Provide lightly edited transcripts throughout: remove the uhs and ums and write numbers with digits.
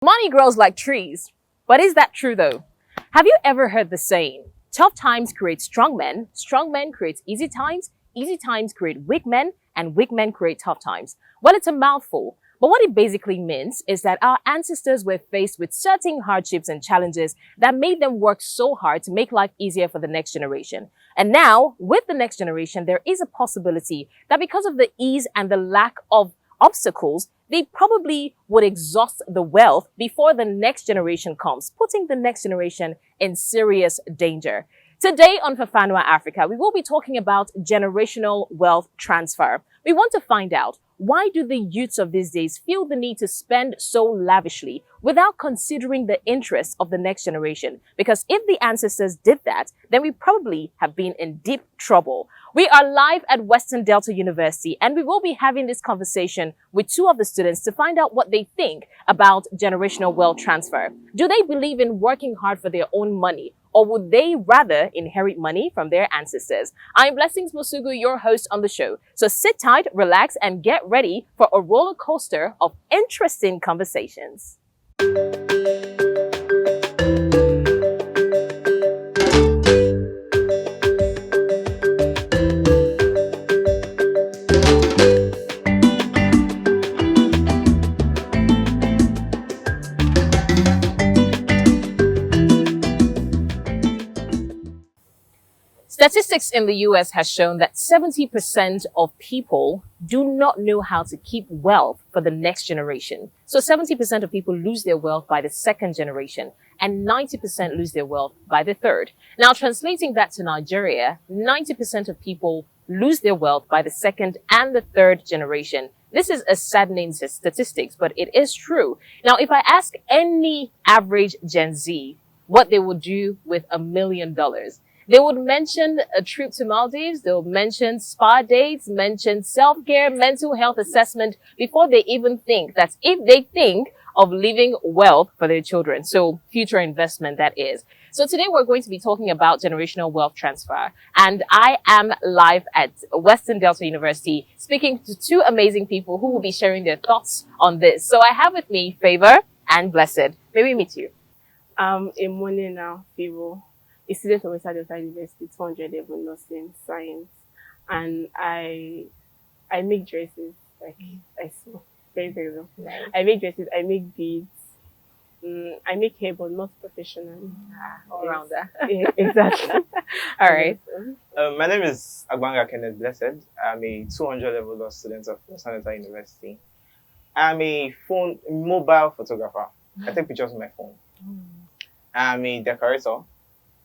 Money grows like trees. But is that true though? Have you ever heard the saying, tough times create strong men create easy times create weak men, and weak men create tough times? Well, it's a mouthful. But what it basically means is that our ancestors were faced with certain hardships and challenges that made them work so hard to make life easier for the next generation. And now, with the next generation, there is a possibility that because of the ease and the lack of obstacles, they probably would exhaust the wealth before the next generation comes, putting the next generation in serious danger. Today on Fafanwa Africa, we will be talking about generational wealth transfer. We want to find out, why do the youths of these days feel the need to spend so lavishly without considering the interests of the next generation? Because if the ancestors did that, then we probably have been in deep trouble. We are live at Western Delta University, and we will be having this conversation with two of the students to find out what they think about generational wealth transfer. Do they believe in working hard for their own money, or would they rather inherit money from their ancestors? I'm Blessings Musugu, your host on the show. So sit tight, relax, and get ready for a roller coaster of interesting conversations. Statistics in the US has shown that 70% of people do not know how to keep wealth for the next generation. So 70% of people lose their wealth by the second generation, and 90% lose their wealth by the third. Now, translating that to Nigeria, 90% of people lose their wealth by the second and the third generation. This is a saddening statistics, but it is true. Now, if I ask any average Gen Z what they would do with $1 million, they would mention a trip to Maldives, they would mention spa dates, mention self-care, mental health assessment before they even think. That's if they think of leaving wealth for their children. So future investment, that is. So today we're going to be talking about generational wealth transfer. And I am live at Western Delta University speaking to two amazing people who will be sharing their thoughts on this. So I have with me Favor and Blessed. May we meet you? I'm a money now, Favor. A student of Western Delta University, 200 level nursing science, and I make dresses, like I sew very, very well. Nice. I make dresses, I make beads, I make hair, but not professionally. All rounder. Yeah, exactly. All right. My name is Agbanga Kenneth Blessed. I'm a 200 level law student of Western Delta University. I'm a mobile photographer. I take pictures with my phone. I'm a decorator.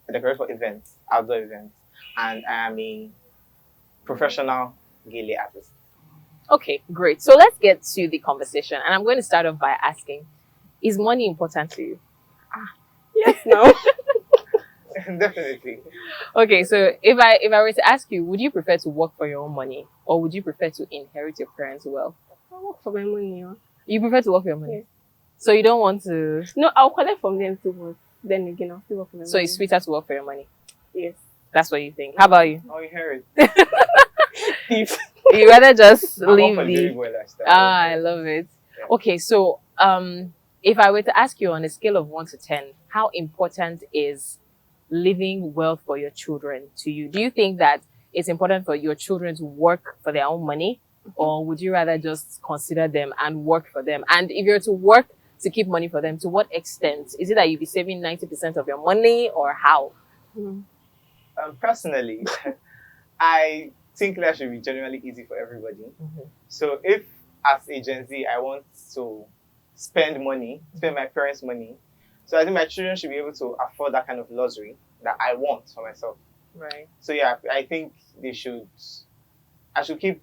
I decorate for events, outdoor events, and I am a professional gele artist. Okay, great. So let's get to the conversation. And I'm going to start off by asking, is money important to you? Yes, no. Definitely. Okay, so if I were to ask you, would you prefer to work for your own money, or would you prefer to inherit your parents' wealth? I work for my money. You prefer to work for your money? Yes. So you don't want to... No, I'll collect from them too, but then again, I'll still work for my money. So it's sweeter to work for your money? Yes. That's what you think. How about you? I'll inherit. You rather just leave the the... I love it. Yeah. Okay, so if I were to ask you on a scale of 1 to 10, how important is leaving wealth for your children to you? Do you think that it's important for your children to work for their own money, or would you rather just consider them and work for them? And if you're to work to keep money for them, to what extent? Is it that you'll be saving 90% of your money, or how? Personally, I think that should be genuinely easy for everybody. So if as a Gen Z, I want to spend my parents' money, so I think my children should be able to afford that kind of luxury that I want for myself. Right. So yeah, I think I should keep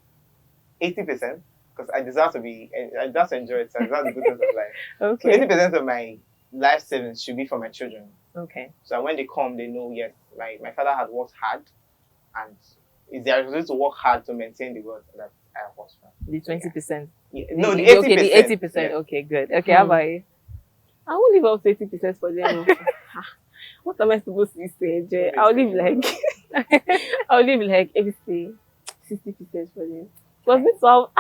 80%, because I deserve to enjoy it. So I deserve the good things of life. Okay. So 80% of my life savings should be for my children. Okay. So when they come, they know, yes, my father had worked hard, and is there responsibility to work hard to maintain the wealth that I have worked for. The 20%. Yeah. No, the 80%. Okay, the 80%. Yeah. Okay, good. Okay, how about you? I won't leave out 80% for them. What am I supposed to enjoy? I'll leave like 60% for them. Because me too, I'll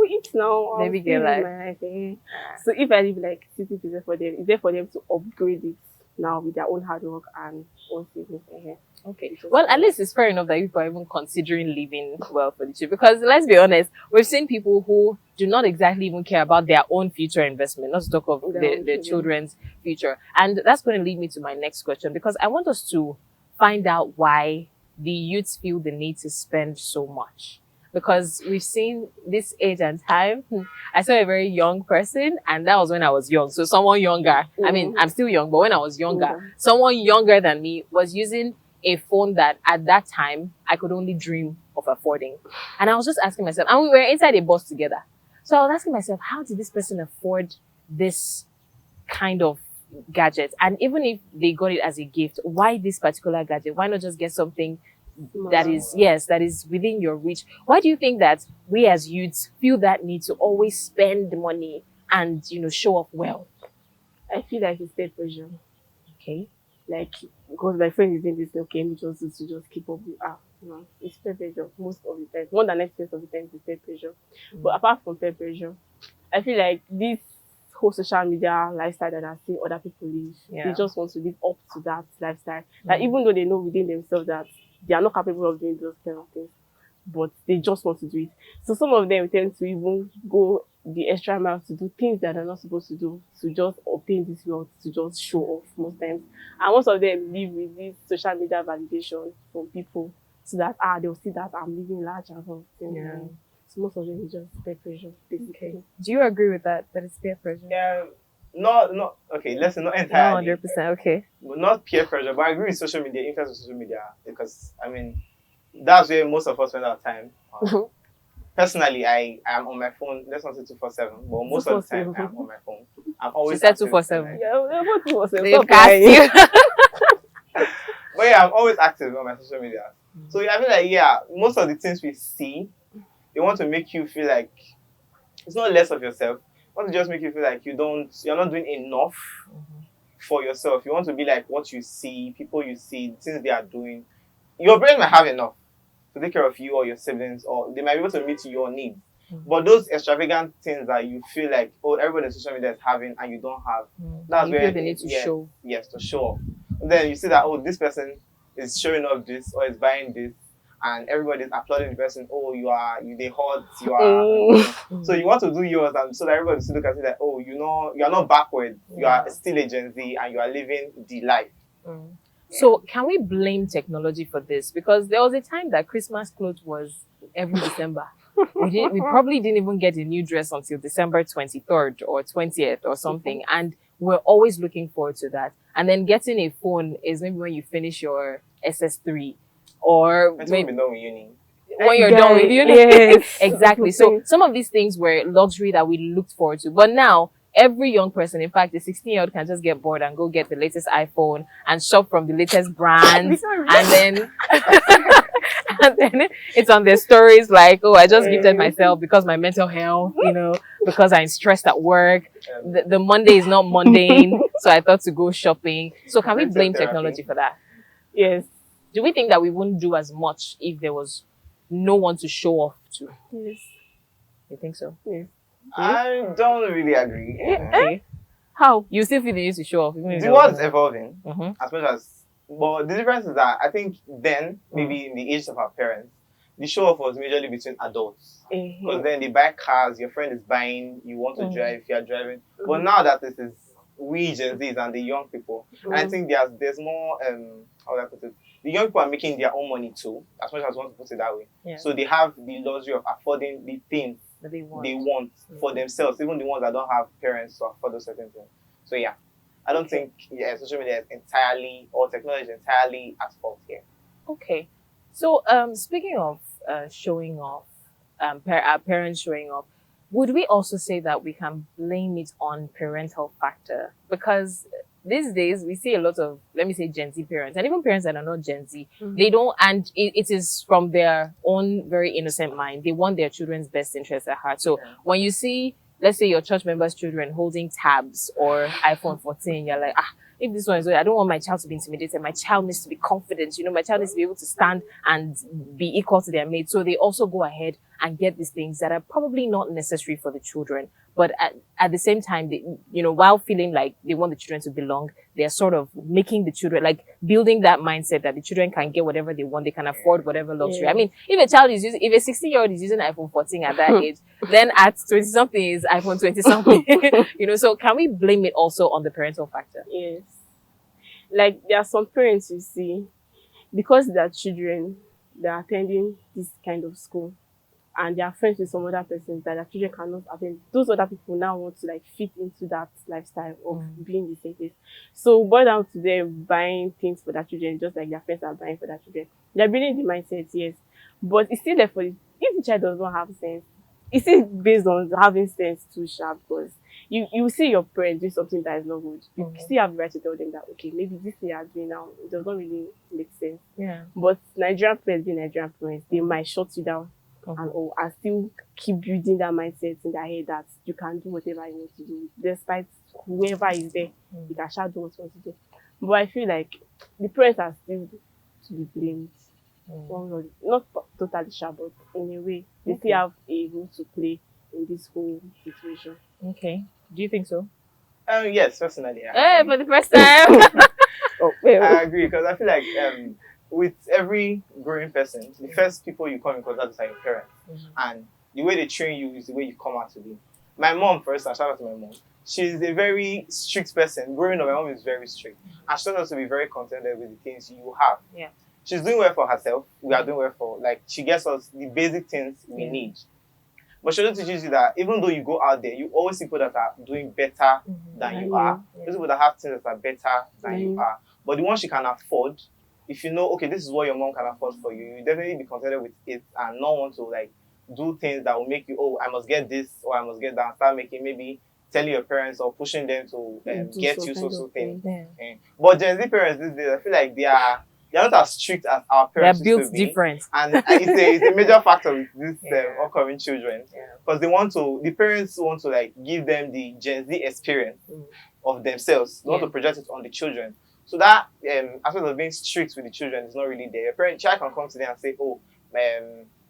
eat now. I'll Maybe still get live life. my life. So if I live like city is there for them, it's there for them to upgrade it now with their own hard work and own savings. Okay. Well, at least it's fair enough that people are even considering living well for the future. Because let's be honest, we've seen people who do not exactly even care about their own future investment, not to talk of their children's future. And that's going to lead me to my next question, because I want us to find out why the youths feel the need to spend so much. Because we've seen this age and time. I saw a very young person, and that was when I was young. So someone younger, I mean, I'm still young, but when I was younger, someone younger than me was using a phone that at that time I could only dream of affording. And I was just asking myself, and we were inside a bus together. So I was asking myself, how did this person afford this kind of gadget? And even if they got it as a gift, why this particular gadget? Why not just get something that is, yes, that is within your reach? Why do you think that we as youths feel that need to always spend money and, you know, show off wealth? I feel like it's peer pressure. Okay. Like, because my friend is doing this, okay, me just to just keep up with it's peer pressure most of the time. More than 90% of the time, it's peer pressure. But apart from peer pressure, I feel like this whole social media lifestyle that I see other people live, they just want to live up to that lifestyle. Like, even though they know within themselves that they are not capable of doing those kind of things, but they just want to do it. So some of them tend to even go the extra mile to do things that they're not supposed to do, to just obtain this wealth, to just show off most times. And most of them live with this social media validation from people, so that they'll see that I'm living large and something. Yeah. So most of them is just peer pressure, basically. Okay. Do you agree with that? That it's peer pressure? Yeah, not okay. Let's say not entirely. 100%. Okay. But not peer pressure. But I agree with social media, influence of social media, because I mean, that's where most of us spend our time. Personally, I am on my phone. Let's not say 247, but most of the time I'm on my phone. I'm always. She said 247. Yeah, what 247? They've Stop cast lying. you. But yeah, I'm always active on my social media. So I feel like most of the things we see, they want to make you feel like it's not less of yourself. They want to just make you feel like you're not doing enough for yourself. You want to be like what you see, people you see, things they are doing. Your brain might have enough to take care of you or your siblings, or they might be able to meet your needs. But those extravagant things that you feel like, everybody on social media is having and you don't have, that's where they need to show. Yes, to show off. And then you see that, this person is showing off this or is buying this, and everybody's applauding the person. They hot, you are. So you want to do yours, and so that everybody still look at it like, you are not backward. You are still a Gen Z, and you are living the life. So can we blame technology for this? Because there was a time that Christmas clothes was every December. We probably didn't even get a new dress until December 23rd or 20th or something. And we're always looking forward to that. And then getting a phone is maybe when you finish your SS3 or maybe done with uni. When you're done with uni. Yes. Exactly. So some of these things were luxury that we looked forward to. But now every young person, in fact, a 16-year-old can just get bored and go get the latest iPhone and shop from the latest brands. and then it's on their stories like, I just gifted myself because my mental health, because I'm stressed at work. The Monday is not mundane, so I thought to go shopping. So can we blame technology for that? Yes. Do we think that we wouldn't do as much if there was no one to show off to? Yes. You think so? Yes. I don't really agree. Okay. How? You still feel the need to show off? The world's evolving Mm-hmm. as much as. But the difference is that I think then, maybe in the age of our parents, the show off was majorly between adults. Because then they buy cars, your friend is buying, you want to drive, you are driving. But now that it is we Gen Zs and the young people, and I think there's more, how would I put it? The young people are making their own money too, as much as I want to put it that way. Yeah. So they have the luxury of affording the things That they want. they want for themselves, even the ones that don't have parents to afford those certain things. So yeah, I don't think social media is entirely, or technology is entirely at fault here. Okay. So speaking of showing off, our parents showing off, would we also say that we can blame it on parental factor? Because these days we see a lot of, let me say, Gen Z parents, and even parents that are not Gen Z, they don't, and it is from their own very innocent mind. They want their children's best interests at heart. So when you see let's say your church members' children holding tabs or iPhone 14, you're like, if this one is, I don't want my child to be intimidated. My child needs to be confident. My child needs to be able to stand and be equal to their mates. So they also go ahead and get these things that are probably not necessary for the children. But at the same time, they, while feeling like they want the children to belong, they're sort of making the children, like building that mindset that the children can get whatever they want. They can afford whatever luxury. Yeah. I mean, if a 16-year-old is using iPhone 14 at that age, then at 20-something is iPhone 20-something. So can we blame it also on the parental factor? Yes. Like, there are some parents you see, because their children, they're attending this kind of school, and they are friends with some other persons that their children cannot attend. Those other people now want to fit into that lifestyle of being the same place. So boil down to them buying things for their children, just like their friends are buying for their children. They're building the mindset, yes. But it's still there for if the child does not have sense, it's still based on having sense too sharp, because you see your parents do something that is not good. You still have the right to tell them that, okay, maybe this thing you are doing now, it does not really make sense. Yeah. But Nigerian parents being Nigerian parents, they might shut you down and still keep building that mindset in their head that you can do whatever you want to do, despite whoever is there. You can shout do what you want to do. But I feel like the parents are still to be blamed. Not totally sure, but in a way, they still have a role to play in this whole situation. Okay. Do you think so? Yes, personally. For the first time. I agree, because I feel like with every growing person, the first people you come in contact with are your parents. And the way they train you is the way you come out to be. My mom, for instance, shout out to my mom. She's a very strict person. Growing up, my mom is very strict. And she taught us to be very contented with the things you have. Yeah. She's doing well for herself. We are doing well for, she gets us the basic things we need. But she also teaches you that even though you go out there, you always see people that are doing better than you are. Those people that have things that are better than you are. But the ones she can afford, if you know, okay, this is what your mom can afford for you, you definitely be contented with it and not want to do things that will make you, oh, I must get this or I must get that, and start making, maybe telling your parents or pushing them to get you so things. But Gen Z parents these days, I feel like they're not as strict as our parents. They're built different. And it's a major factor with this upcoming children. Because the parents want to give them the Gen Z experience of themselves, not to project it on the children. So that aspect of being strict with the children is not really there. Your child can come to them and say, oh,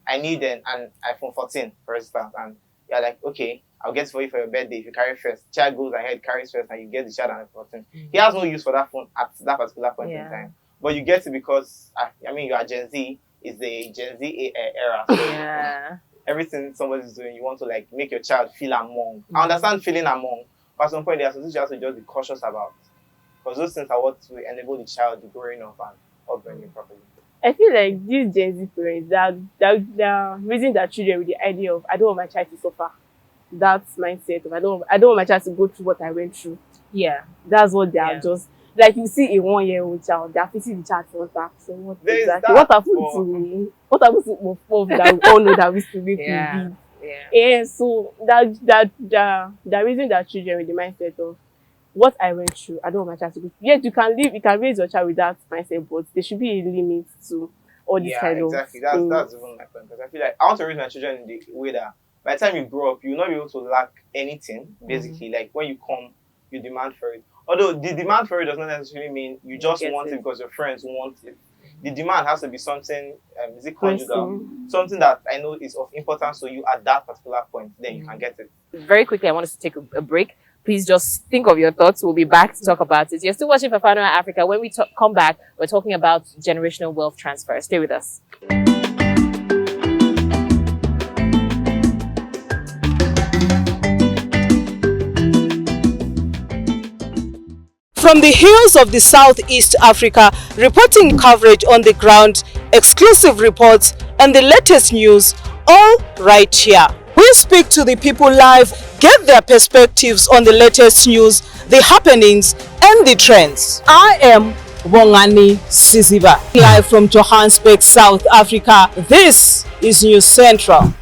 I need an iPhone 14, for instance. And you're like, okay, I'll get it for you for your birthday if you carry first. Child goes ahead, carries first, and you get the child an iPhone 14. He has no use for that phone at that particular point in time. But you get it because, you are Gen Z. It's the Gen Z era. So everything somebody's doing, you want to make your child feel among. I understand feeling among, but at some point there are some things you have to just be cautious about. Because those things are what will enable the child growing up and upbringing properly. I feel like these Gen Z parents, they're raising their children with the idea of, I don't want my child to suffer. That mindset of, I don't want my child to go through what I went through. Yeah. That's what they are just. Like, you see a 1-year-old child, they are facing the child front back. So what happens to Mof that we all know that we still make so they're raising their children with the mindset of what I went through, I don't want my child to go through. Yes, you can raise your child with that mindset, but there should be a limit to all this kind of exactly. That's even my point, because I feel like I want to raise my children in the way that by the time you grow up, you'll not be able to lack anything, basically. Like, when you come, you demand for it. Although the demand for it does not necessarily mean you just want it because your friends want it. The demand has to be something, is it conjugal? Something that I know is of importance to you at that particular point, then you can get it. Very quickly, I want us to take a break. Please just think of your thoughts. We'll be back to talk about it. You're still watching Fafano Africa. When we come back, we're talking about generational wealth transfer. Stay with us. From the hills of the Southeast Africa, reporting coverage on the ground, exclusive reports, and the latest news, all right here. We speak to the people live, get their perspectives on the latest news, the happenings, and the trends. I am Wongani Siziba, live from Johannesburg, South Africa. This is News Central.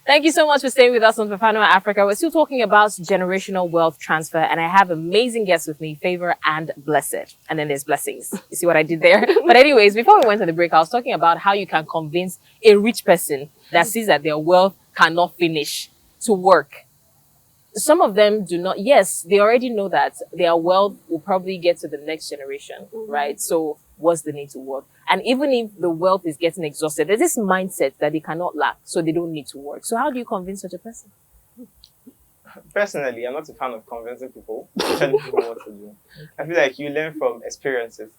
Thank you so much for staying with us on Fafano Africa. We're still talking about generational wealth transfer, and I have amazing guests with me, Favor and Blessed. And then there's Blessings. You see what I did there? But anyways, before we went to the break, I was talking about how you can convince a rich person that sees that their wealth cannot finish to work. Some of them do not. Yes, they already know that their wealth will probably get to the next generation, right? So what's the need to work? And even if the wealth is getting exhausted, there's this mindset that they cannot lack, so they don't need to work. So how do you convince such a person? Personally, I'm not a fan of convincing people, telling people what to do. I feel like you learn from experiences.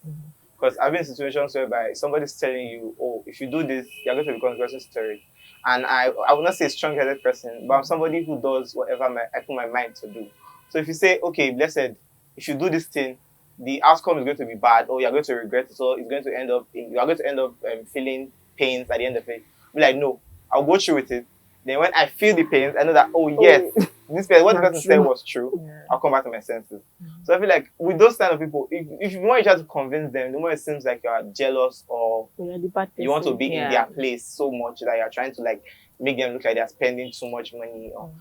Because I've been in situations whereby somebody's telling you, oh, if you do this, you're going to become a person story. And I will not say a strong-headed person, but I'm somebody who does whatever I put my mind to do. So if you say, okay, blessed, if you do this thing, the outcome is going to be bad, or you're going to regret it, or it's going to end up, you are going to end up feeling pains at the end of it. Be like, no, I'll go through with it. Then when I feel the pains, I know that, oh yes, this person, what the person said was true. Yeah. I'll come back to my senses. So I feel like with those kind of people, if the more you try to convince them, the more it seems like you are jealous or You're the bad you want to be Yeah. in their place so much that you're trying to like make them look like they're spending too much money. Or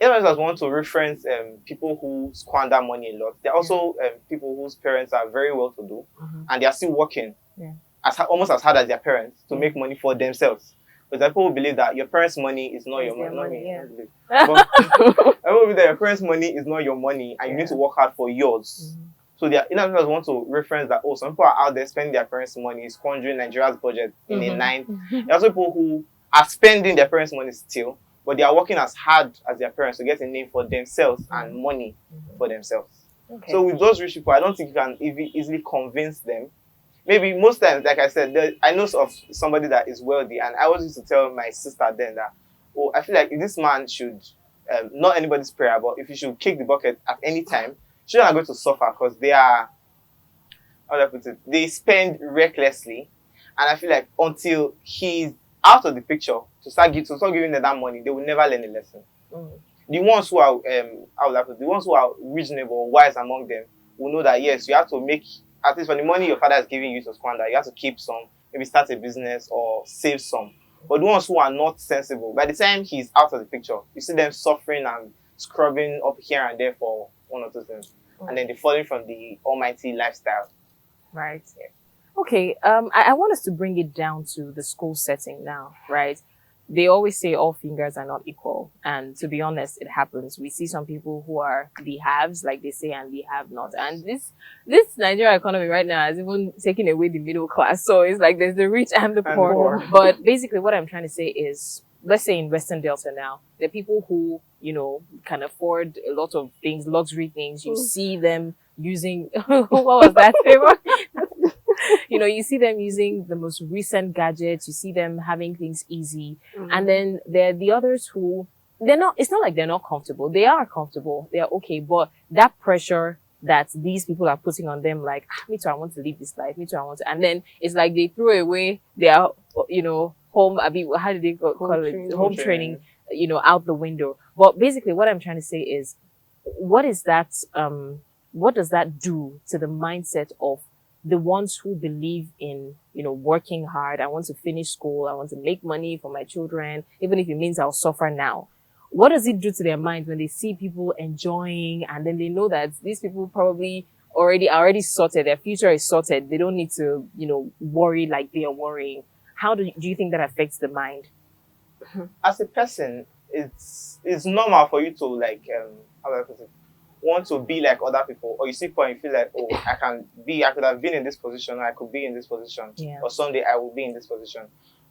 I want to reference people who squander money a lot. There are also people whose parents are very well to do and they are still working almost as hard as their parents to make money for themselves. Because people who believe that your parents' money is not your money. Not me. yeah. But I believe that your parents' money is not your money and you need to work hard for yours. So they want to reference that, oh, some people are out there spending their parents' money, squandering Nigeria's budget in a night. There are also people who are spending their parents' money still, but they are working as hard as their parents to get a name for themselves and money for themselves. Okay. So with those rich people, I don't think you can easily convince them. Maybe most times, like I said, I know of somebody that is wealthy, and I always used to tell my sister then that, oh, I feel like if this man should, not anybody's prayer, but if he should kick the bucket at any time, children are going to suffer because they are, how do I put it, they spend recklessly, and I feel like until he's out of the picture to start giving them that money, they will never learn a lesson. The ones who are, the ones who are reasonable, wise among them, will know that yes, you have to make, at least for the money your father is giving you to squander, you have to keep some, maybe start a business or save some. But the ones who are not sensible, by the time he's out of the picture, you see them suffering and scrubbing up here and there for one or two things. And then they're falling from the almighty lifestyle. Right. Okay. I want us to bring it down to the school setting now, right? They always say all fingers are not equal. And to be honest, it happens. We see some people who are the haves, like they say, and the have not. And this Nigeria economy right now is even taking away the middle class. So it's like there's the rich and the poor. But basically what I'm trying to say is, let's say in Western Delta now, there are people who, can afford a lot of things, luxury things. You see them using, what was that favor? You see them using the most recent gadgets. You see them having things easy. And then there are the others who, it's not like they're not comfortable. They are comfortable. They are okay. But that pressure that these people are putting on them, like, me too, I want to live this life. Me too, I want to. And then it's like they throw away their, home, how do they call it? Home training, out the window. But basically what I'm trying to say is, what does that do to the mindset of the ones who believe in, working hard? I want to finish school. I want to make money for my children, even if it means I'll suffer now. What does it do to their mind when they see people enjoying and then they know that these people probably are already sorted, their future is sorted. They don't need to, worry like they are worrying. How do you think that affects the mind? As a person, it's normal for you to want to be like other people, or you see people and you feel like, oh, I could have been in this position, or I could be in this position, or someday I will be in this position.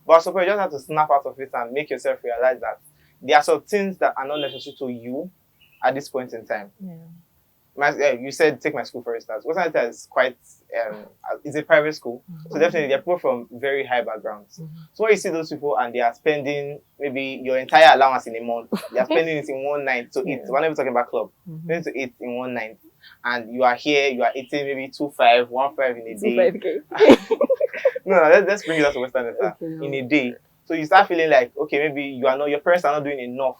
But I suppose you just have to snap out of it and make yourself realize that there are some things that are not necessary to you at this point in time. You said, take my school for instance. Western Delta is quite, it's a private school. So definitely there are people from very high backgrounds. So when you see those people and they are spending maybe your entire allowance in a month, they are spending it in one night to eat. We're not even talking about club. Spending to eat in one night. And you are here, you are eating maybe 2.5, 1.5 in a day. 2.5K. No, let's bring it out to Western Delta in a day. So you start feeling like, okay, maybe your parents are not doing enough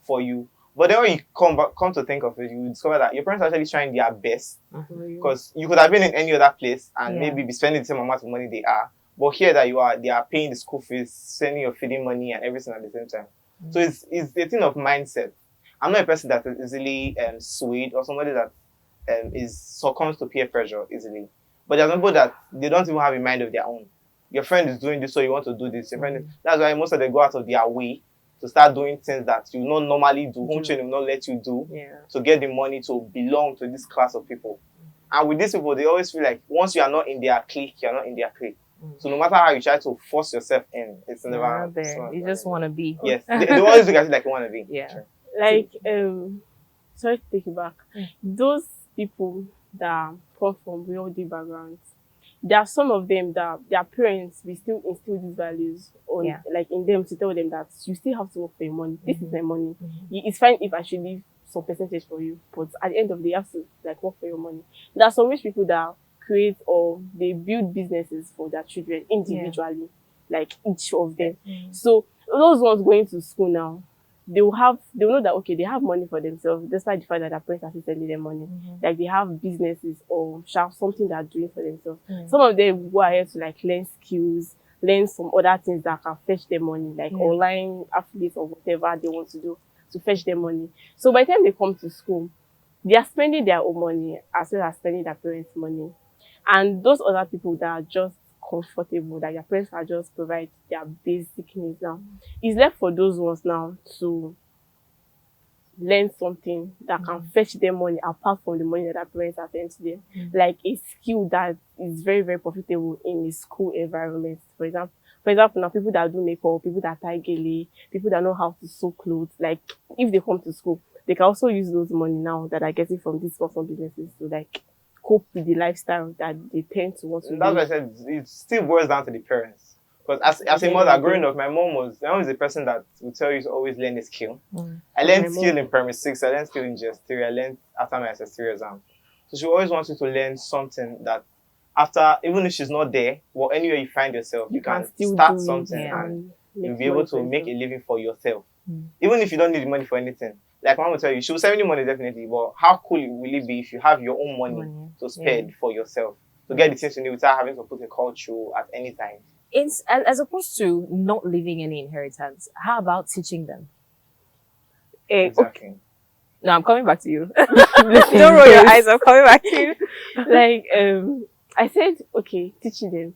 for you. But then when you come to think of it, you discover that your parents are actually trying their best. Because you could have been in any other place and maybe be spending the same amount of money they are. But here that they are paying the school fees, sending your feeding money and everything at the same time. So it's a thing of mindset. I'm not a person that is easily swayed or somebody that succumbs to peer pressure easily. But there are people that they don't even have a mind of their own. Your friend is doing this, so you want to do this. That's why most of them go out of their way to start doing things that you not normally do, home training will not let you do, Yeah. to get the money to belong to this class of people. And with these people, they always feel like once you are not in their clique, you're not in their clique. So no matter how you try to force yourself in, it's never Not there. You just want to be. Yes, they always look at it like you want to be. Yeah. Sure. Like, sorry to take you back. Those people that come from wealthy backgrounds, there are some of them that their parents will still instill these values on, like in them, to tell them that you still have to work for your money. This is my money. It's fine if I should leave some percentage for you, but at the end of the day, you have to like work for your money. There are some rich people that create or they build businesses for their children individually, like each of them. So those ones going to school now, they will know that okay, they have money for themselves, despite the fact that their parents are still sending them money. Like they have businesses or something they're doing for themselves. Some of them go ahead to like learn skills, learn some other things that can fetch them money, like online affiliates or whatever they want to do to fetch them money. So by the time they come to school, they are spending their own money as well as spending their parents' money. And those other people that are just comfortable, that their parents can just provide their basic needs now, it's left for those ones now to learn something that can fetch them money apart from the money that their parents are sending to them. Like a skill that is very, very profitable in a school environment. For example, now people that do makeup, people that tie gele, people that know how to sew clothes, like if they come to school, they can also use those money now that are getting from these small businesses to like cope with the lifestyle that they tend to want to That's why I said it still boils down to the parents. Because as a mother growing up, my mom was the person that would tell you to always learn a skill. I learned skill in primary 6, I learned skill in GS3, I learned after my SS3 exam. So she always wants you to learn something that after, even if she's not there, well, anywhere you find yourself, you can still start do something it and make you'll be able to money for make a yourself. living for yourself. Even if you don't need the money for anything. Like mom will tell you, she will send you money definitely, but how cool will it be if you have your own money to spend for yourself, to get the things you need without having to put a call through at any time? As opposed to not leaving any inheritance, how about teaching them? Exactly. No, I'm coming back to you. Don't roll your eyes. I'm coming back to you. Like, I said, okay, teaching them.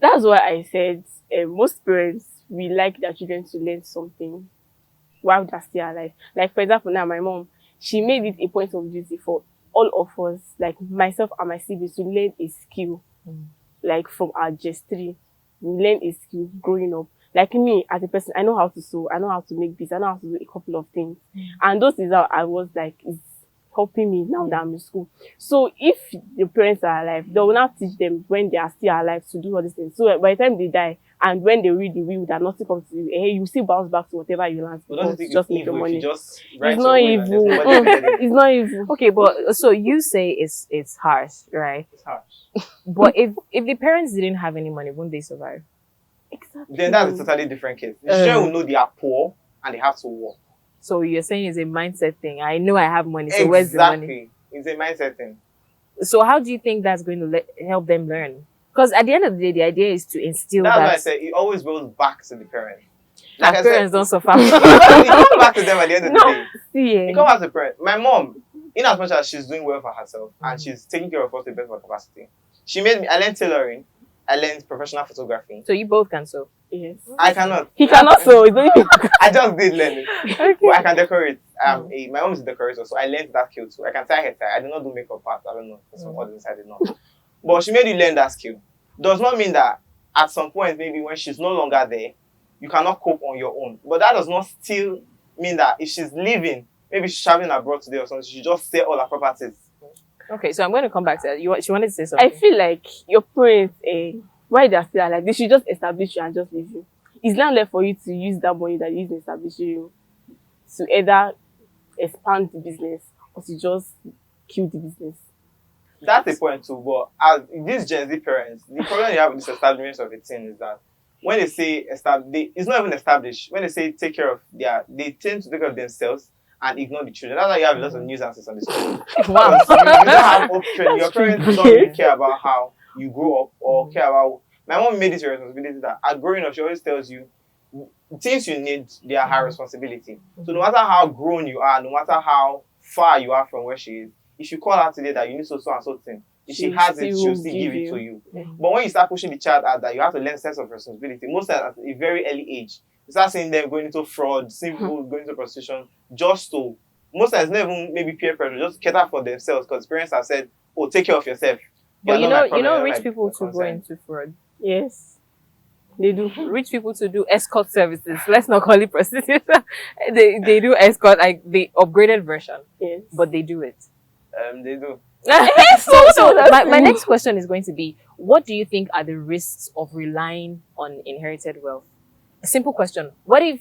That's why I said most parents, we like their children to learn something while they're still alive. Like, for example, now my mom, she made it a point of duty for all of us, like myself and my siblings, to learn a skill. Like from our GS3, we learn a skill growing up. Like me, as a person, I know how to sew, I know how to make this, I know how to do a couple of things. And those things that I was like, is helping me now that I'm in school. So if the parents are alive, they will now teach them when they are still alive to do all these things. So by the time they die, and when they read the will that nothing comes to you, you still bounce back to whatever you learned. But don't you think just it's make your evil if money. you just write It's your not will and evil. there's nobody getting it? It's not evil. Okay, but so you say it's harsh, right? It's harsh. But if the parents didn't have any money, wouldn't they survive? Exactly. Then that's a totally different case. The children will know they are poor and they have to work. So you're saying it's a mindset thing. I know I have money, so where's the money? It's a mindset thing. So how do you think that's going to help them learn? Because at the end of the day, the idea is to instill That's why I that. said it always goes back to the parents. Our I parents don't suffer. it comes back to them at the end of the day. See, It comes back to the parents. My mom, in as much as she's doing well for herself and she's taking care of us to the best of her capacity, she made me. I learned tailoring. I learned professional photography. So you both can sew. Yes. I cannot. He cannot sew. It's not even. I just did learn it. But I can decorate. My mom is a decorator, so I learned that skill too. I can tie hair tie. I did not do makeup part. I don't know. For some others, I did not. But she made you learn that skill. Does not mean that at some point, maybe when she's no longer there, you cannot cope on your own. But that does not still mean that if she's leaving, maybe she's traveling abroad today or something, she should just sell all her properties. Okay, so I'm going to come back to that. She wanted to say something. I feel like your parents, while they're still alive, they should just establish you and just leave you. It's not left for you to use that money that is establishing you to either expand the business or to just kill the business. That's the point too. But as these Gen Z parents, the problem you have with this establishment of a thing is that when they say it's not even established. When they say take care of they tend to take care of themselves and ignore the children. That's why you have lots of news answers on the screen. Wow. You don't have option. Your parents don't really care about how you grow up or care about. My mom made it a responsibility that at growing up, she always tells you things you need, they are her responsibility. So no matter how grown you are, no matter how far you are from where she is, if you call her today that you need so and so thing, if she has it, she'll still give it to you. But when you start pushing the child out that you have to learn sense of responsibility, most times at a very early age, You start seeing them going into fraud, seeing people going into prostitution, just to, most times not even maybe peer pressure, just cater for themselves because parents have said, oh, take care of yourself. But You're not my problem, you're not rich my people to go concern. into fraud. Yes, they do. Rich people to do escort services. Let's not call it prostitution. they do escort, like the upgraded version, Yes. but they do it. They do. So my next question is going to be, what do you think are the risks of relying on inherited wealth? A simple question. What if,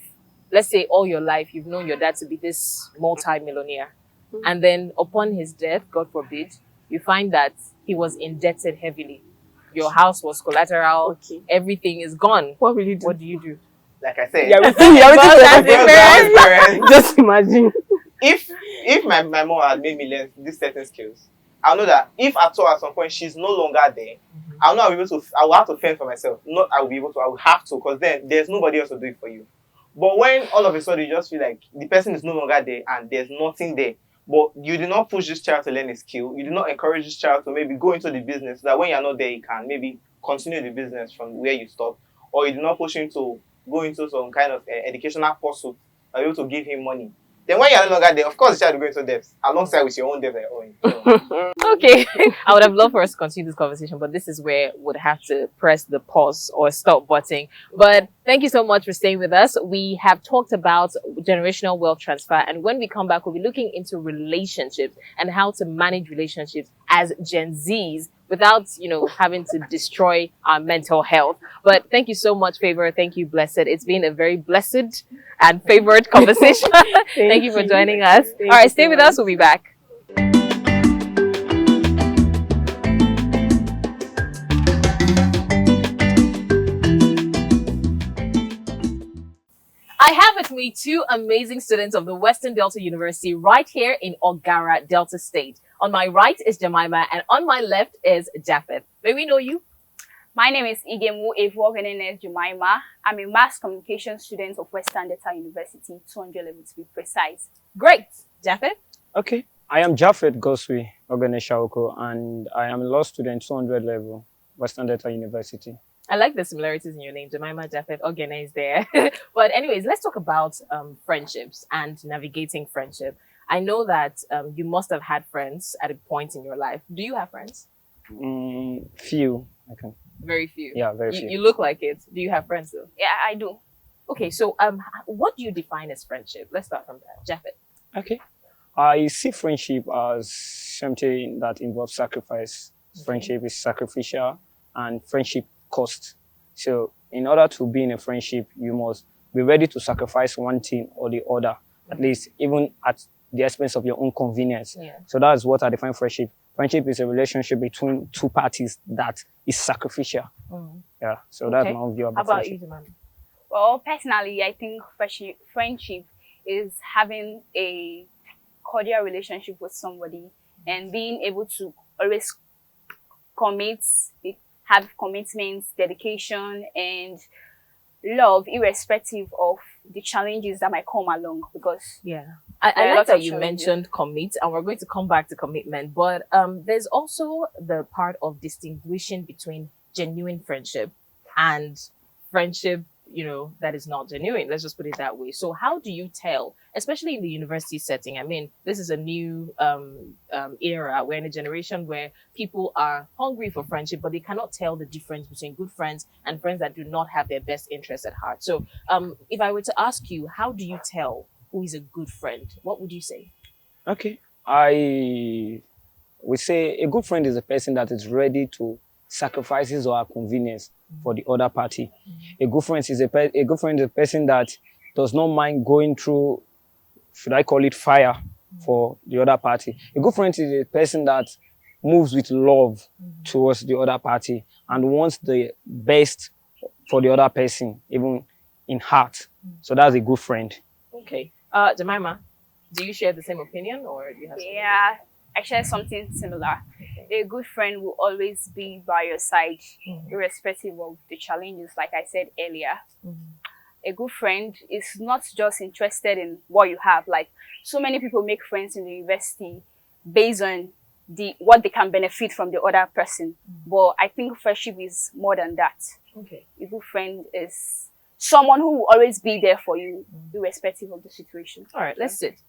let's say, all your life you've known your dad to be this multi-millionaire, and then upon his death, God forbid, you find that he was indebted heavily. Your house was collateral, Okay. everything is gone. What will you do? What do you do? Like I said, Yeah, we Well, that's Well, different. parents, just imagine. if my mom had made me learn these certain skills, I'll know that if at all at some point she's no longer there, I'll know I'll be able to. I will have to fend for myself. Not I will be able to. I will have to, because then there's nobody else to do it for you. But when all of a sudden you just feel like the person is no longer there and there's nothing there, but you did not push this child to learn a skill, you did not encourage this child to maybe go into the business, so that when you're not there, you can maybe continue the business from where you stopped, or you did not push him to go into some kind of educational pursuit, are able to give him money. Then when you're no longer there, of course, the child will go into debt alongside with your own debt that you're owing. So, Okay. I would have loved for us to continue this conversation, but this is where we'd have to press the pause or stop button. But thank you so much for staying with us. We have talked about generational wealth transfer, and when we come back, we'll be looking into relationships and how to manage relationships as Gen Zs without, having to destroy our mental health. But thank you so much, Favor. Thank you, Blessed. It's been a very blessed and favored conversation. Thank you for joining us. Thank All right, you stay so with much. us. We'll be back. I have with me two amazing students of the Western Delta University right here in Ogara, Delta State. On my right is Jemima, and on my left is Japheth. May we know you? My name is Igemu Evuogenene Jemima. I'm a mass communication student of Western Delta University, 200 level to be precise. Great. Japheth? Okay, I am Japheth Goswi Oganeshauko, and I am a law student 200 level, Western Delta University. I like the similarities in your name. Jemima, Japheth, Ogene is there. But anyways, let's talk about friendships and navigating friendship. I know that you must have had friends at a point in your life. Do you have friends? Few, I can. Very few. Yeah, very few. You look like it. Do you have friends though? Yeah, I do. Okay, so what do you define as friendship? Let's start from that. Japheth. Okay, I see friendship as something that involves sacrifice. Friendship is sacrificial, and friendship cost. So in order to be in a friendship, you must be ready to sacrifice one thing or the other, at least even at the expense of your own convenience. Yeah. So that's what I define friendship. Friendship is a relationship between two parties that is sacrificial. Yeah, so that's Okay. my own view How about about you, friendship. Jemima? Well, personally, I think friendship is having a cordial relationship with somebody and being able to always have commitments, dedication, and love, irrespective of the challenges that might come along. Because Yeah. There I are like lots that of you challenges. mentioned commit, and we're going to come back to commitment, but there's also the part of distinguishing between genuine friendship and friendship, that is not genuine. Let's just put it that way. So how do you tell, especially in the university setting? I mean, this is a new era. We're in a generation where people are hungry for friendship, but they cannot tell the difference between good friends and friends that do not have their best interests at heart. So if I were to ask you, how do you tell who is a good friend? What would you say? Okay, I would say a good friend is a person that is ready to sacrifice his or her convenience for the other party. A good friend is a good friend is a person that does not mind going through, should I call it, fire for the other party. A good friend is a person that moves with love towards the other party and wants the best for the other person, even in heart. So that's a good friend. Okay. Jemima, do you share the same opinion, or do you have something? yeah, I share something similar. A good friend will always be by your side, irrespective of the challenges, like I said earlier. A good friend is not just interested in what you have. Like, so many people make friends in the university based on what they can benefit from the other person. But I think friendship is more than that. Okay. A good friend is someone who will always be there for you, irrespective of the situation. All right, let's sit.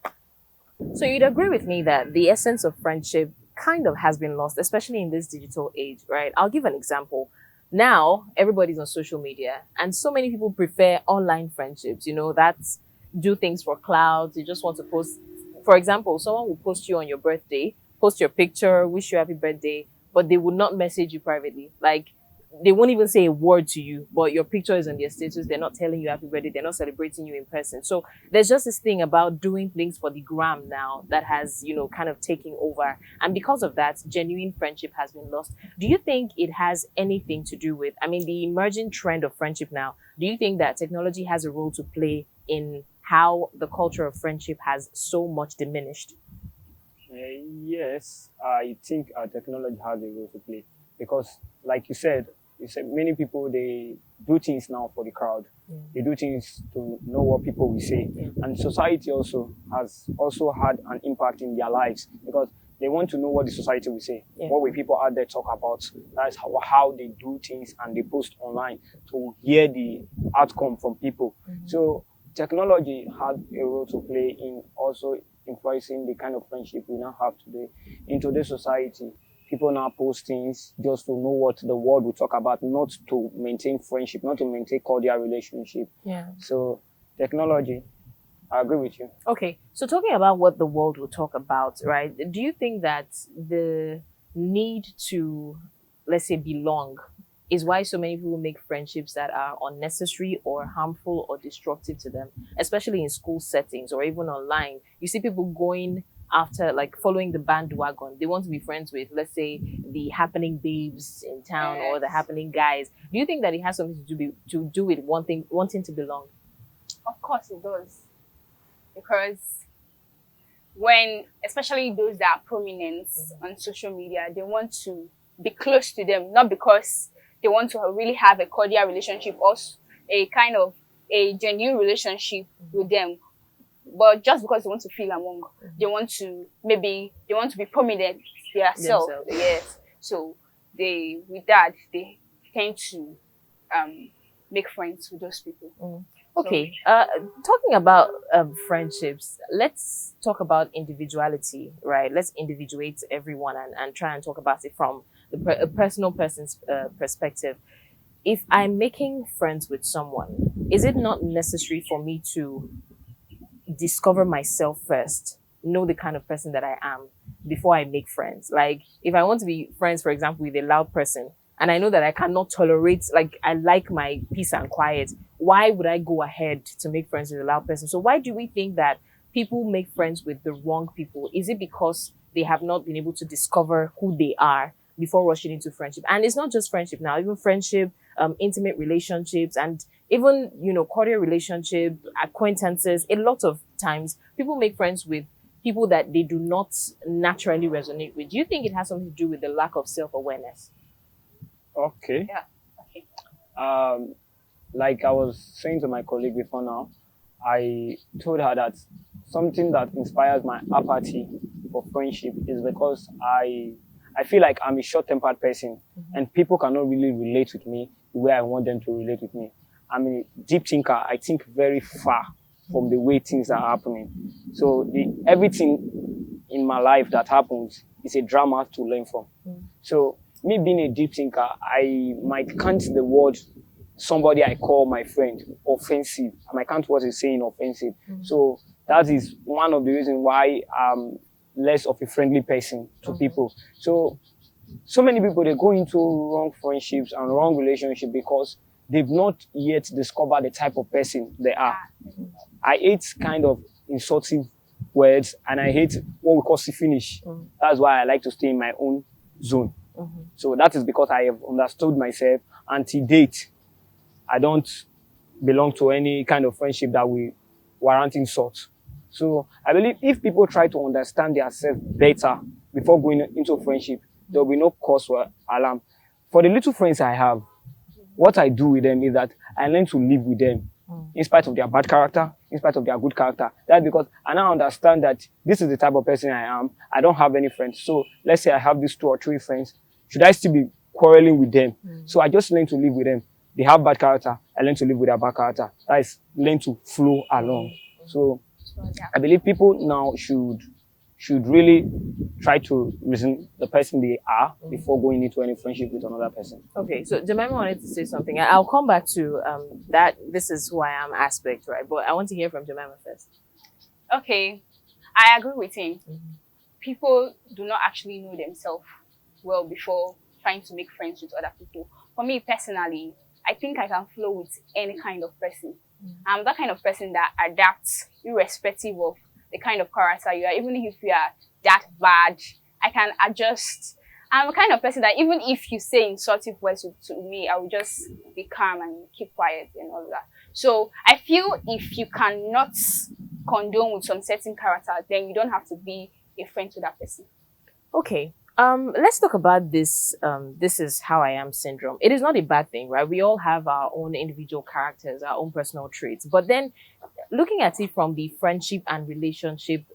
So you'd agree with me that the essence of friendship kind of has been lost, especially in this digital age, right? I'll give an example. Now, everybody's on social media, and so many people prefer online friendships. You know, that's do things for clouds. You just want to post. For example, someone will post you on your birthday, post your picture, wish you happy birthday, but they would not message you privately. Like, they won't even say a word to you, but your picture is on their status. They're not telling you happy birthday. They're not celebrating you in person. So there's just this thing about doing things for the gram now that has, you know, kind of taken over. And because of that, genuine friendship has been lost. Do you think it has anything to do with, I mean, the emerging trend of friendship now? Do you think that technology has a role to play in how the culture of friendship has so much diminished? Yes, I think technology has a role to play because, like you said, many people, they do things now for the crowd. They do things to know what people will say. And society also has had an impact in their lives because they want to know what the society will say. What will people out there talk about? That's how they do things, and they post online to hear the outcome from people. So technology had a role to play in also influencing the kind of friendship we now have today in today's society. People now post things just to know what the world will talk about, not to maintain friendship, not to maintain cordial relationship. So technology, I agree with you. Okay, so talking about what the world will talk about, right? Do you think that the need to, let's say, belong is why so many people make friendships that are unnecessary or harmful or destructive to them, especially in school settings or even online? You see people going after, like, following the bandwagon. They want to be friends with, let's say, the happening babes in town or the happening guys. Do you think that it has something to do with wanting to belong? Of course it does. Because when, especially those that are prominent on social media, they want to be close to them, not because they want to really have a cordial relationship or a kind of a genuine relationship with them, but just because they want to feel among, they want to be prominent themselves. Yes. So with that, they tend to make friends with those people. Okay. Talking about friendships, let's talk about individuality, right? Let's individuate everyone and try and talk about it from a personal person's perspective. If I'm making friends with someone, is it not necessary for me to discover myself first, know the kind of person that I am before I make friends? Like, if I want to be friends, for example, with a loud person, and I know that I cannot tolerate, like, I like my peace and quiet, why would I go ahead to make friends with a loud person? So why do we think that people make friends with the wrong people? Is it because they have not been able to discover who they are before rushing into friendship? And it's not just friendship now, even friendship, intimate relationships, and even, you know, cordial relationship, acquaintances. A lot of times people make friends with people that they do not naturally resonate with. Do you think it has something to do with the lack of self-awareness? Okay. Yeah. Okay. Like I was saying to my colleague before now, I told her that something that inspires my apathy for friendship is because I feel like I'm a short-tempered person, and people cannot really relate with me the way I want them to relate with me. I'm a deep thinker. I think very far from the way things are happening. So everything in my life that happens is a drama to learn from. So me being a deep thinker, I might count the word somebody I call my friend offensive. I might count what he's saying offensive. So that is one of the reasons why I'm less of a friendly person to people. So many people, they go into wrong friendships and wrong relationships because they've not yet discovered the type of person they are. I hate kind of insulting words, and I hate what we call finish. That's why I like to stay in my own zone. So that is because I have understood myself. Until date, I don't belong to any kind of friendship that will warrant insult. So I believe if people try to understand themselves better before going into friendship, there will be no cause for alarm. For the little friends I have, what I do with them is that I learn to live with them in spite of their bad character, in spite of their good character. That's because I now understand that this is the type of person I am. I don't have any friends. So let's say I have these 2 or 3 friends. Should I still be quarreling with them? So I just learn to live with them. they have bad character, I learn to live with their bad character. That is, learn to flow along. So I believe people now should really try to reason the person they are before going into any friendship with another person. Okay, so Jemima wanted to say something. I'll come back to that this is who I am aspect, right? But I want to hear from Jemima first. Okay, I agree with him. People do not actually know themselves well before trying to make friends with other people. For me personally, I think I can flow with any kind of person. I'm that kind of person that adapts irrespective of the kind of character you are. Even if you are that bad, I can adjust. I'm the kind of person that even if you say insultive words to me, I will just be calm and keep quiet and all that. So I feel if you cannot condone with some certain character, then you don't have to be a friend to that person. Okay. Let's talk about this. This is how I am syndrome. It is not a bad thing, right? We all have our own individual characters, our own personal traits. But then looking at it from the friendship and relationship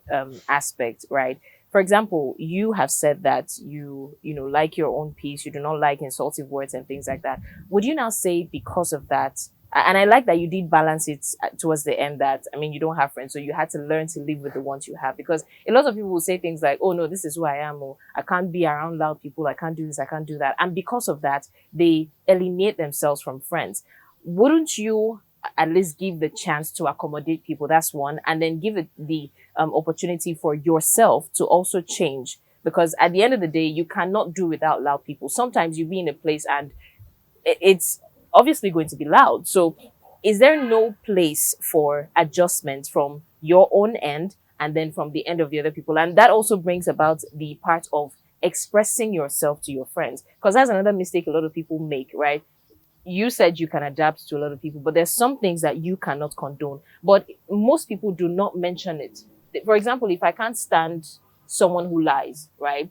aspect, right? For example, you have said that you like your own peace. You do not like insultive words and things like that. Would you now say because of that? And I like that you did balance it towards the end that, I mean, you don't have friends, so you had to learn to live with the ones you have. Because a lot of people will say things like, oh no, this is who I am, or I can't be around loud people, I can't do this, I can't do that. And because of that, they alienate themselves from friends. Wouldn't you at least give the chance to accommodate people? That's one. And then give it the opportunity for yourself to also change. Because at the end of the day, you cannot do without loud people. Sometimes you be in a place and it's obviously going to be loud. So is there no place for adjustment from your own end and then from the end of the other people? And that also brings about the part of expressing yourself to your friends, because that's another mistake a lot of people make, right? You said you can adapt to a lot of people, but there's some things that you cannot condone. But most people do not mention it. For example, if I can't stand someone who lies, right?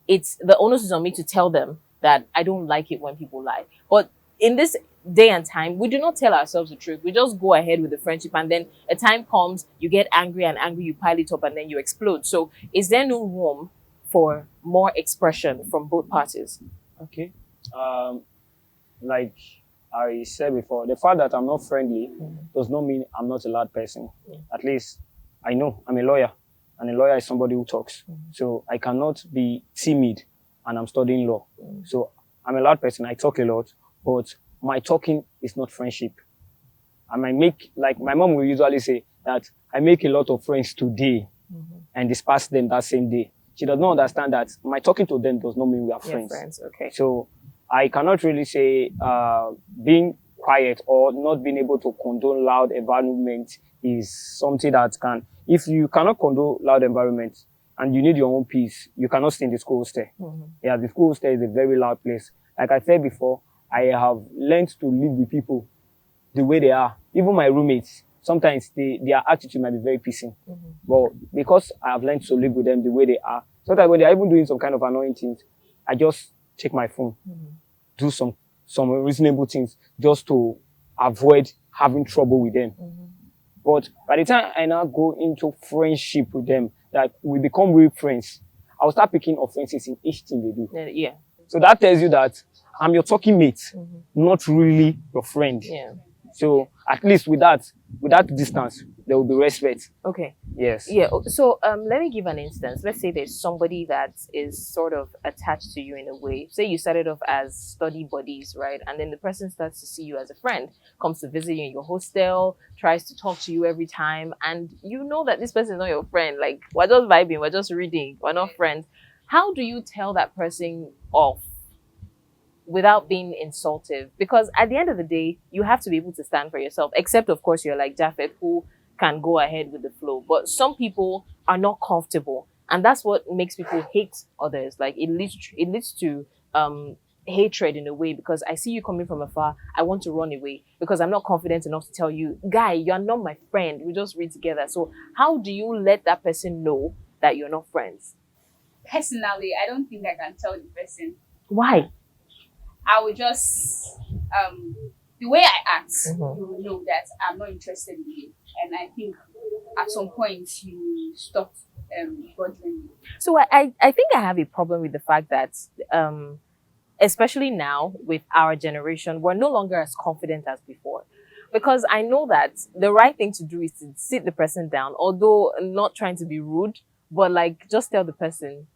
It's the onus is on me to tell them that I don't like it when people lie. But in this day and time, we do not tell ourselves the truth. We just go ahead with the friendship, and then a time comes, you get angry, you pile it up, and then you explode. So is there no room for more expression from both parties? Okay. Like I said before, the fact that I'm not friendly does not mean I'm not a loud person. At least I know I'm a lawyer, and a lawyer is somebody who talks. So I cannot be timid, and I'm studying law. So I'm a loud person. I talk a lot. But my talking is not friendship. I might make, like my mom will usually say, that I make a lot of friends today and disperse them that same day. She does not understand that my talking to them does not mean we are friends. Okay. So I cannot really say being quiet or not being able to condone loud environment is something that can, if you cannot condone loud environment and you need your own peace, you cannot stay in the school hostel. Yeah, the school hostel is a very loud place. Like I said before, I have learned to live with people the way they are. Even my roommates, sometimes their attitude might be very pissing. But because I have learned to live with them the way they are, sometimes when they're even doing some kind of annoying things, I just take my phone, do some reasonable things just to avoid having trouble with them. But by the time I now go into friendship with them, that we become real friends, I'll start picking offenses in each thing they do. Yeah. So that tells you that I'm your talking mate, not really your friend. Yeah. So at least with that distance, there will be respect. Okay. Yes. Yeah. So let me give an instance. Let's say there's somebody that is sort of attached to you in a way. Say you started off as study buddies, right? And then the person starts to see you as a friend, comes to visit you in your hostel, tries to talk to you every time, and you know that this person is not your friend. Like, we're just vibing, we're just reading, we're not friends. How do you tell that person off without being insultive? Because at the end of the day, you have to be able to stand for yourself, except of course you're like Japheth, who can go ahead with the flow. But some people are not comfortable, and that's what makes people hate others. Like it leads to hatred in a way, because I see you coming from afar, I want to run away because I'm not confident enough to tell you, guy, you're not my friend, we just read together. So how do you let that person know that you're not friends? Personally, I don't think I can tell the person. Why? I would just, the way I act, you will know that I'm not interested in you. And I think at some point you stop bothering me. So I think I have a problem with the fact that especially now with our generation, we're no longer as confident as before. Because I know that the right thing to do is to sit the person down, although not trying to be rude, but like just tell the person,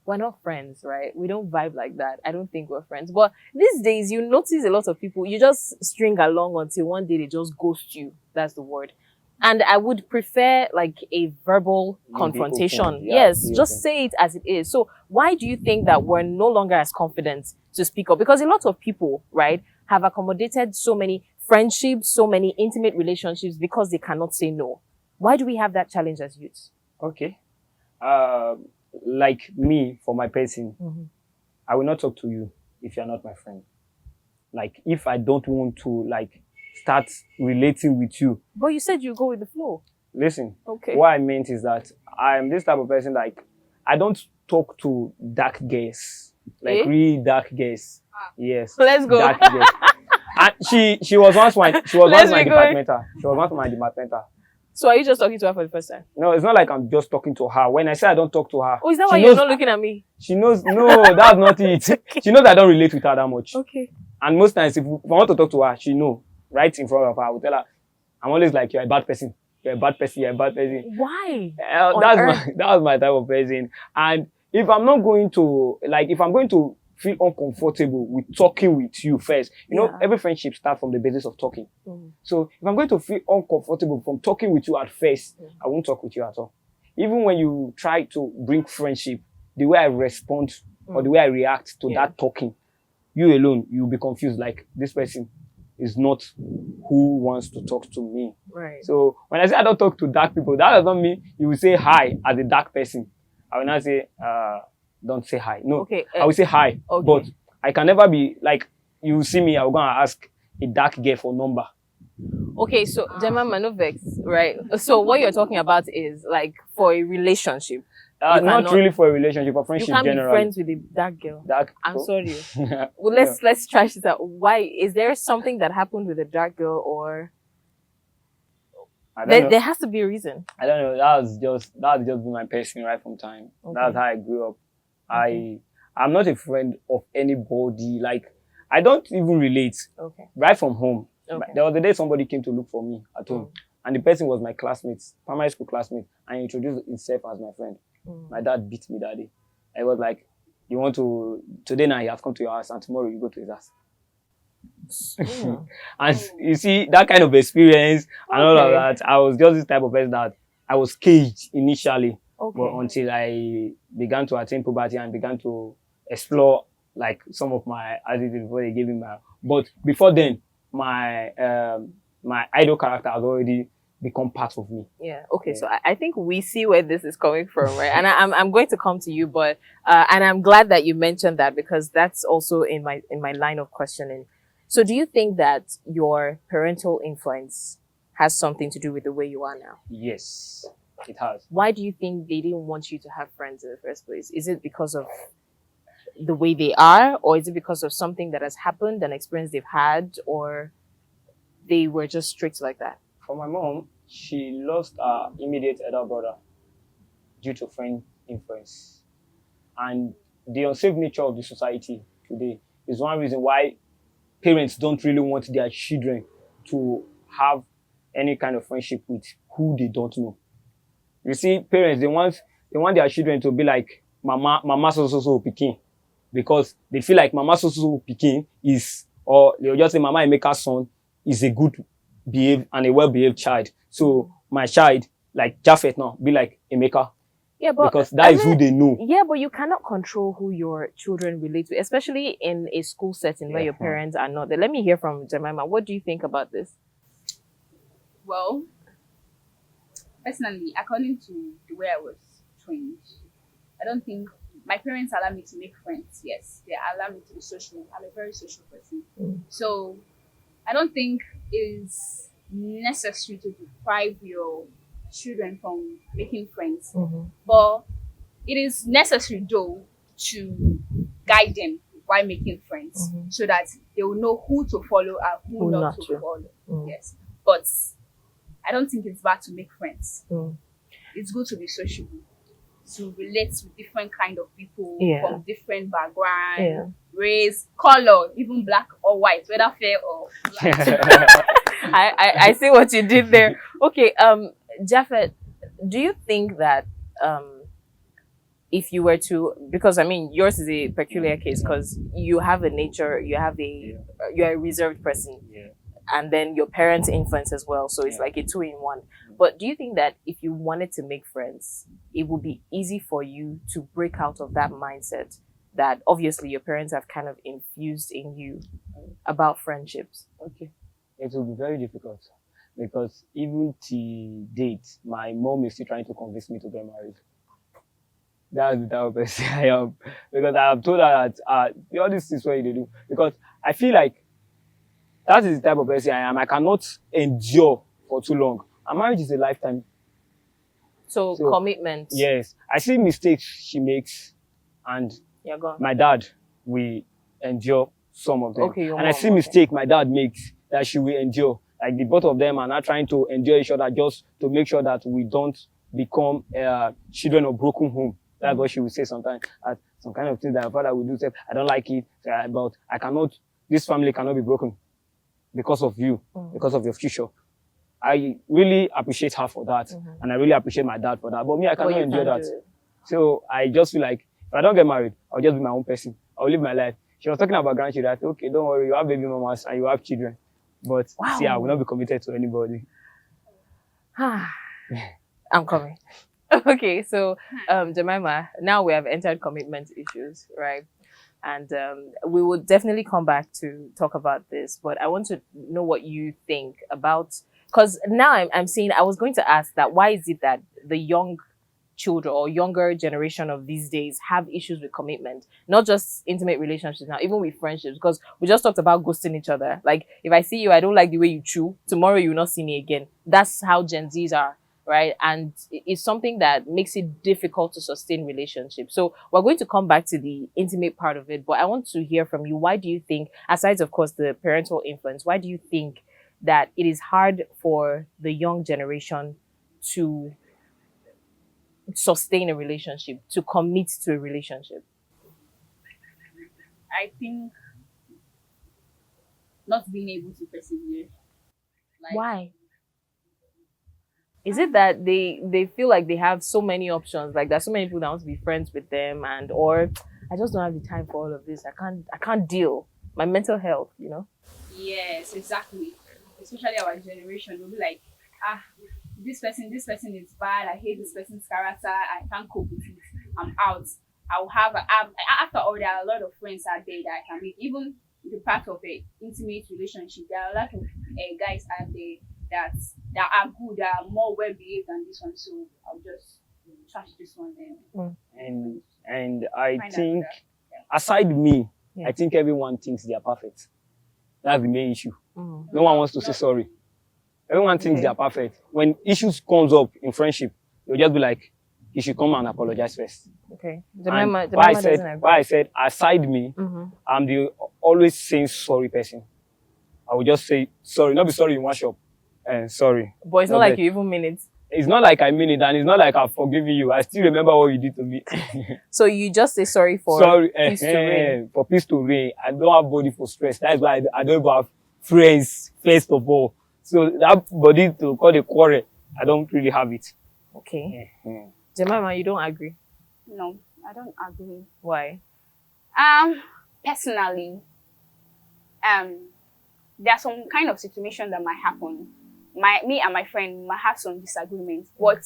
we're not friends, right? We don't vibe like that. I don't think we're friends. But these days, you notice a lot of people, you just string along until one day they just ghost you. That's the word. And I would prefer like a verbal confrontation. Yes, just say it as it is. So why do you think that we're no longer as confident to speak up? Because a lot of people, right, have accommodated so many friendships, so many intimate relationships because they cannot say no. Why do we have that challenge as youths? Okay. Like me, for my person, I will not talk to you if you're not my friend. Like, if I don't want to, like, start relating with you. But you said you go with the flow. Listen, Okay. what I meant is that I'm this type of person, like, I don't talk to dark girls. Like, really dark girls. Yes. Let's go. Dark girls. And she was once my departmental. She was once my departmental. So are you just talking to her for the first time? No, it's not like I'm just talking to her. When I say I don't talk to her, Oh, is that why you're not looking at me? she knows. No, that's not it. She knows I don't relate with her that much. Okay. And most times, if I want to talk to her, she know right in front of her. I will tell her, I'm always like, you're a bad person. You're a bad person. You're a bad person. Why? That was my type of person. And if I'm not going to, like, if I'm going to feel uncomfortable with talking with you first, you know, every friendship starts from the basis of talking. So if I'm going to feel uncomfortable from talking with you at first, I won't talk with you at all. Even when you try to bring friendship, the way I respond or the way I react to that talking, you alone, you'll be confused. Like, this person is not who wants to talk to me. Right. So when I say I don't talk to dark people, that does not mean you will say hi as a dark person. I will not say, don't say hi. No, Okay. I will say hi. Okay. But I can never be like, you see me, I will go and ask a dark girl for number. Okay, so Jemima, no vex, right? So what you're talking about is like for a relationship. Not really for a relationship, or friendship You can't generally. be friends with a dark girl. Dark I'm people. sorry. Well, let's trash this out. Why? Is there something that happened with a dark girl, or I don't know. there has to be a reason? I don't know. That's just been my person right from time. Okay. That's how I grew up. I'm not a friend of anybody. Like, I don't even relate. Okay. Right from home. Okay. There was a day somebody came to look for me at home, and the person was my classmate, primary school classmate, and he introduced himself as my friend. My dad beat me that day. I was like, you want to, today now he has come to your house and tomorrow you go to his house. And you see, that kind of experience and all of that, I was just this type of person that I was caged initially. But until I began to attain puberty and began to explore like some of my attitudes before they gave me my, but before then, my idol character has already become part of me. Yeah. Okay. So I think we see where this is coming from, right? And I'm going to come to you, but and I'm glad that you mentioned that because that's also in my line of questioning. So do you think that your parental influence has something to do with the way you are now? Yes, it has. Why do you think they didn't want you to have friends in the first place? Is it because of the way they are, or is it because of something that has happened, an experience they've had, or they were just strict like that? For my mom, she lost her immediate elder brother due to friend influence. And the unsafe nature of the society today is one reason why parents don't really want their children to have any kind of friendship with who they don't know. You see, parents, they want their children to be like mama so pikin, because they feel like mama so pikin is, or they'll just say mama Emeka's son is a good behaved and a well-behaved child. So my child, like Japhet now, be like Emeka. Yeah, but because that is who they know. Yeah, but you cannot control who your children relate to, especially in a school setting where your parents are not there. Let me hear from Jemima. What do you think about this? Well, personally, according to the way I was trained, I don't think my parents allow me to make friends. Yes, they allow me to be social. I'm a very social person. So I don't think it's necessary to deprive your children from making friends. But it is necessary, though, to guide them while making friends so that they will know who to follow and who not to follow. Yes. But I don't think it's bad to make friends. It's good to be sociable. to relate with different kind of people Yeah. from different background, Yeah. race, color, even black or white, whether fair or black. I see what you did there. Okay, Japhet, do you think that if you were to, because I mean yours is a peculiar case because you have a nature, you're a reserved person, Yeah. and then your parents' influence as well, so it's Yeah. like a two in one. But do you think that if you wanted to make friends, it would be easy for you to break out of that mindset that obviously your parents have kind of infused in you about friendships? Okay. It will be very difficult because even till date, my mom is still trying to convince me to get married. That's the type of person I am. Because I have told her that all this is what you do. Because I feel like that is the type of person I am. I cannot endure for too long. And marriage is a lifetime. So commitment. Yes. I see mistakes she makes, and You're gone. my dad will endure some of them. Okay, your and I mom, see okay. mistake my dad makes that she will endure. Like the both of them are not trying to endure each other just to make sure that we don't become children of broken home. That's what she will say sometimes. Some kind of things that her father will do. Say, I don't like it, but I cannot. This family cannot be broken because of you, because of your future. I really appreciate her for that, and I really appreciate my dad for that. But me, I cannot you endure can't that. do it. So I just feel like if I don't get married, I'll just be my own person. I'll live my life. She was talking about grandchildren. I said, okay, don't worry, you have baby mamas and you have children. But see, I will not be committed to anybody. I'm coming. Okay, so Jemima, now we have entered commitment issues, right? And we will definitely come back to talk about this, but I want to know what you think about, because now I'm seeing, I was going to ask that why is it that the young children or younger generation of these days have issues with commitment, not just intimate relationships now, even with friendships, because we just talked about ghosting each other. Like, if I see you, I don't like the way you chew, tomorrow you will not see me again. That's how Gen Zs are, right? And it's something that makes it difficult to sustain relationships. So we're going to come back to the intimate part of it, but I want to hear from you. Why do you think, aside of course the parental influence, why do you think that it is hard for the young generation to sustain a relationship, to commit to a relationship? I think not being able to persevere. Like, Why? Is it that they feel like they have so many options, like there's so many people that want to be friends with them, and or I just don't have the time for all of this. I can't deal. My mental health, you know? yes, exactly. Especially our generation, we'll be like, this person is bad. I hate this person's character. I can't cope with it. I'm out. After all, there are a lot of friends out there that I can make. Even the part of a intimate relationship, there are a lot of guys out there that are good, that are more well behaved than this one. So I'll just trash this one then. And I Find think, another. aside me, Yeah. I think everyone thinks they are perfect. That's the main issue. No one wants to say sorry. Everyone thinks they are perfect. When issues comes up in friendship, they'll just be like, you should come and apologize first. Okay. And Jemima why doesn't agree. I said, aside me, I'm the always saying sorry person. I will just say sorry, not be sorry in one shop. And sorry. But it's not No, like but you even mean it. It's not like I mean it, and it's not like I've forgiven you. I still remember what you did to me. So you just say sorry for Sorry, peace to reign. for peace to reign. I don't have body for stress. That's why I don't even have friends, first of all. So that body to call a quarrel, I don't really have it. Okay. Jemima, you don't agree. No, I don't agree. Why? Personally, there are some kind of situations that might happen. Me and my friend might have some disagreements, but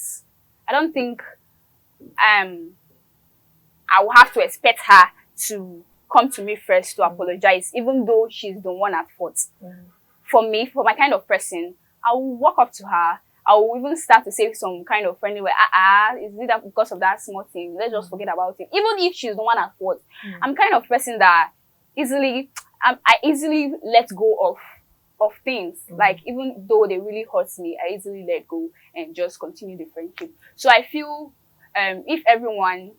I don't think I will have to expect her to come to me first to apologize, even though she's the one at fault. For me, for my kind of person, I will walk up to her. I will even start to say some kind of friendly way. Is it that because of that small thing? Let's just forget about it. Even if she's the one at fault, I'm kind of person that I easily let go of things. Like, even though they really hurt me, I easily let go and just continue the friendship. So I feel if everyone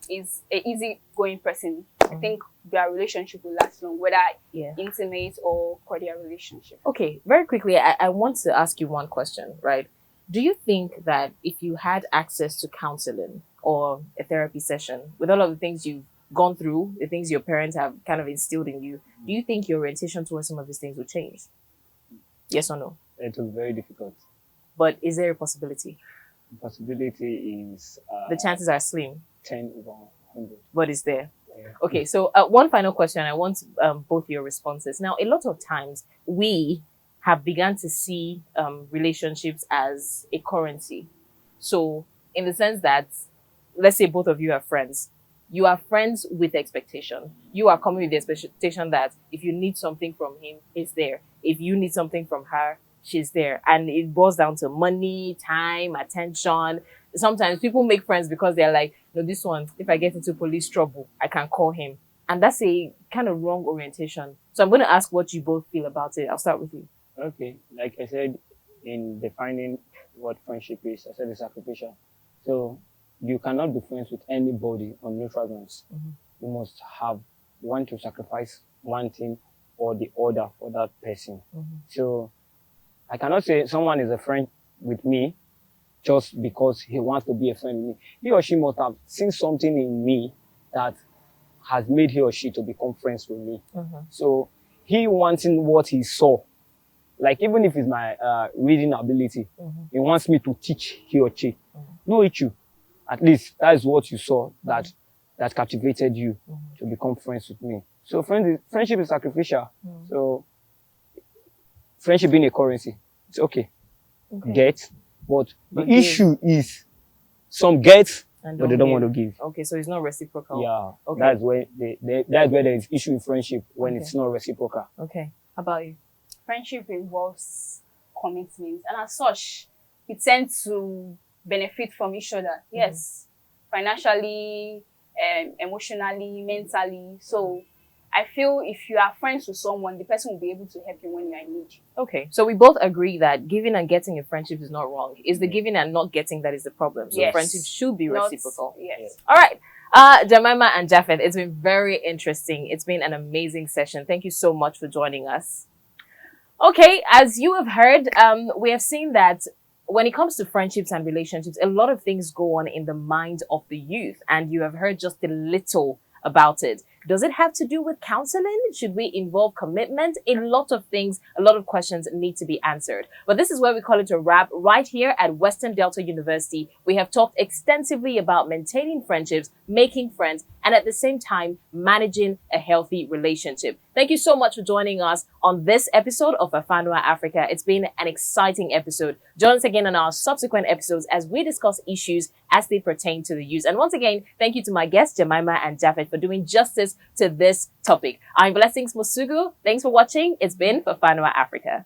is an easygoing person, I think their relationship will last long, whether intimate or cordial relationship. Okay, very quickly, I want to ask you one question, right? Do you think that if you had access to counseling or a therapy session with all of the things you've gone through, the things your parents have kind of instilled in you, do you think your orientation towards some of these things would change? Yes or no? It was very difficult. But is there a possibility? The possibility is The chances are slim, 10 over 100. but it's there. Yeah. Okay, so one final question. I want both your responses. Now, a lot of times we have begun to see relationships as a currency. So, in the sense that, let's say both of you are friends. You are friends with expectation. You are coming with the expectation that if you need something from him, he's there. If you need something from her, she's there. And it boils down to money, time, attention. Sometimes people make friends because they're like, no, this one, if I get into police trouble, I can call him. And that's a kind of wrong orientation. So I'm going to ask what you both feel about it. I'll start with you. Okay, like I said, in defining what friendship is, I said it's sacrificial. So you cannot be friends with anybody on neutral grounds. You must have one to sacrifice one thing or the other for that person. So I cannot say someone is a friend with me just because he wants to be a friend with me. He or she must have seen something in me that has made he or she to become friends with me. So he wanting what he saw, like even if it's my reading ability, he wants me to teach he or she. No issue. At least that is what you saw that captivated you to become friends with me. So friendship is sacrificial. So friendship being a currency, it's okay. Get, but the give. issue is some get, And but they don't want to give. Okay, so it's not reciprocal. Yeah, Okay. that's where that's where there is issue in friendship when it's not reciprocal. Okay. How about you? Friendship involves commitment, and as such, we tend to benefit from each other. Yes, financially, emotionally, mentally. So I feel if you are friends with someone, the person will be able to help you when you are in need. Okay, so we both agree that giving and getting in friendship is not wrong. It's the giving and not getting that is the problem. So Yes. friendship should be Not- reciprocal. Yes. All right. Jemima and Japheth, it's been very interesting. It's been an amazing session. Thank you so much for joining us. Okay, as you have heard, we have seen that when it comes to friendships and relationships, a lot of things go on in the mind of the youth, and you have heard just a little about it. Does it have to do with counseling? Should we involve commitment? A lot of things, a lot of questions need to be answered. But this is where we call it a wrap right here at Western Delta University. We have talked extensively about maintaining friendships, making friends, and at the same time, managing a healthy relationship. Thank you so much for joining us on this episode of Afanua Africa. It's been an exciting episode. Join us again on our subsequent episodes as we discuss issues as they pertain to the youth. And once again, thank you to my guests, Jemima and Japheth, for doing justice to this topic. I'm Blessings Musugu. Thanks for watching. It's been Afanua Africa.